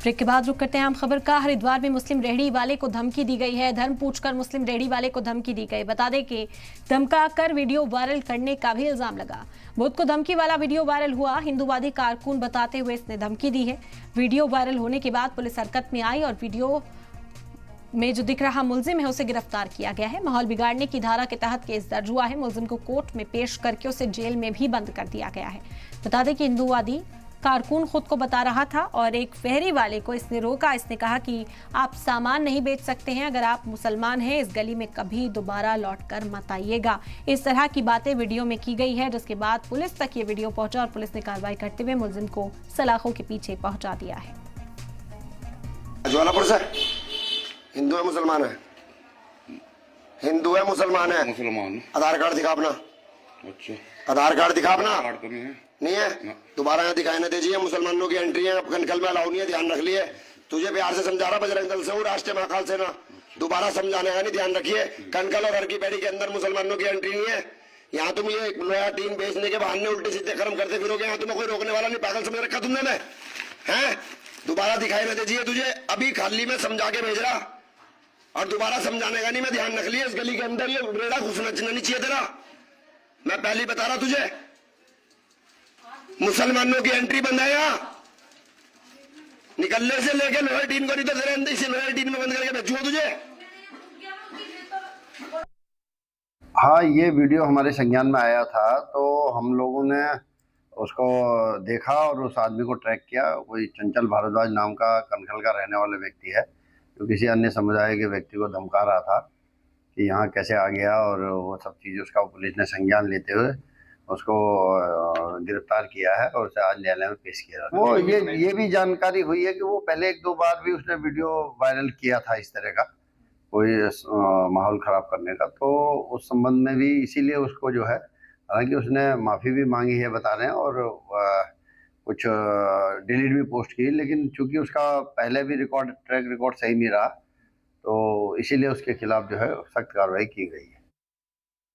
Break के बाद रुक करते हैं आम खबर का। हरिद्वार में मुस्लिम रेहड़ी वाले को धमकी दी गई है। धर्म पूछकर मुस्लिम रेहड़ी वाले को धमकी दी गई। बता दें कि धमकाकर वीडियो वायरल करने का भी इल्जाम लगा। बुध को धमकी वाला वीडियो वायरल हुआ। हिंदूवादी कारकुन बताते हुए इसने धमकी दी है। वीडियो वायरल होने के बाद पुलिस हरकत में आई और वीडियो में जो दिख रहा मुलजिम है उसे गिरफ्तार किया गया है। माहौल बिगाड़ने की धारा के तहत केस दर्ज हुआ है। मुलजिम को कोर्ट में पेश करके उसे जेल में भी बंद कर दिया गया है। बता दें कि हिंदूवादी कारकुन खुद को बता रहा था और एक फेरी वाले को इसने रोका। इसने कहा कि आप सामान नहीं बेच सकते हैं, अगर आप मुसलमान हैं इस गली में कभी दोबारा लौटकर मत आइएगा। इस तरह की बातें वीडियो में की गई है, जिसके बाद पुलिस तक ये वीडियो पहुंचा और पुलिस ने कार्रवाई करते हुए मुलजिम को सलाखों के पीछे पहुंचा दिया है। ज्वालापुर से हिंदू है मुसलमान है? हिंदू है मुसलमान है? मुसलमान। आधार कार्ड दिखा अपना। अच्छा, आधार कार्ड दिखा अपना। कार्ड तो नहीं है दोबारा यहाँ दिखाई ना दीजिए। मुसलमानों की एंट्री है, कनकल में अलाउ नहीं है, ध्यान रख लिए। तुझे प्यार से समझा रहा बजरंग दल से हूँ, राष्ट्रीय महाकाल से ना दोबारा समझाने का नहीं, ध्यान रखिए। कनकल और हरकी पैड़ी के अंदर मुसलमानों की एंट्री नहीं है। यहाँ तुम ये लोहा टीन बेचने के बहाने उल्टे सीधे कर्म करते फिरोगे, यहाँ तुम्हें कोई रोकने वाला नहीं। पागल समझ रखा तुमने? मैं है दोबारा दिखाई ना दीजिए। तुझे अभी खाली में समझा के भेज रहा और दोबारा समझाने का नहीं। मैं ध्यान रख लिया, इस गली के अंदर ये रेड़ा घुसना नहीं चाहिए तेरा। मैं पहले बता रहा तुझे, मुसलमानों की एंट्री बंद है यहाँ। निकलने से लेके लोहे टीन को नहीं तो तेरे अंदर से लोहे टीन में बंद करके भेजूंगा तुझे। हाँ, ये वीडियो हमारे संज्ञान में आया था तो हम लोगों ने उसको देखा और उस आदमी को ट्रैक किया। कोई चंचल भारद्वाज नाम का कनखल का रहने वाला व्यक्ति है, जो किसी अन्य समुदाय के व्यक्ति को धमका रहा था कि यहाँ कैसे आ गया, और वो सब चीज़ उसका पुलिस ने संज्ञान लेते हुए उसको गिरफ्तार किया है और उसे आज न्यायालय में पेश किया। वो ये भी जानकारी हुई है कि वो पहले एक दो बार भी उसने वीडियो वायरल किया था इस तरह का, कोई माहौल ख़राब करने का। तो उस संबंध में भी इसीलिए उसको जो है, हालांकि उसने माफ़ी भी मांगी है बता रहे हैं, और कुछ डिलीट भी पोस्ट की, लेकिन चूंकि उसका पहले भी ट्रैक रिकॉर्ड सही नहीं रहा तो इसीलिए उसके खिलाफ जो है सख्त कार्रवाई की गई है।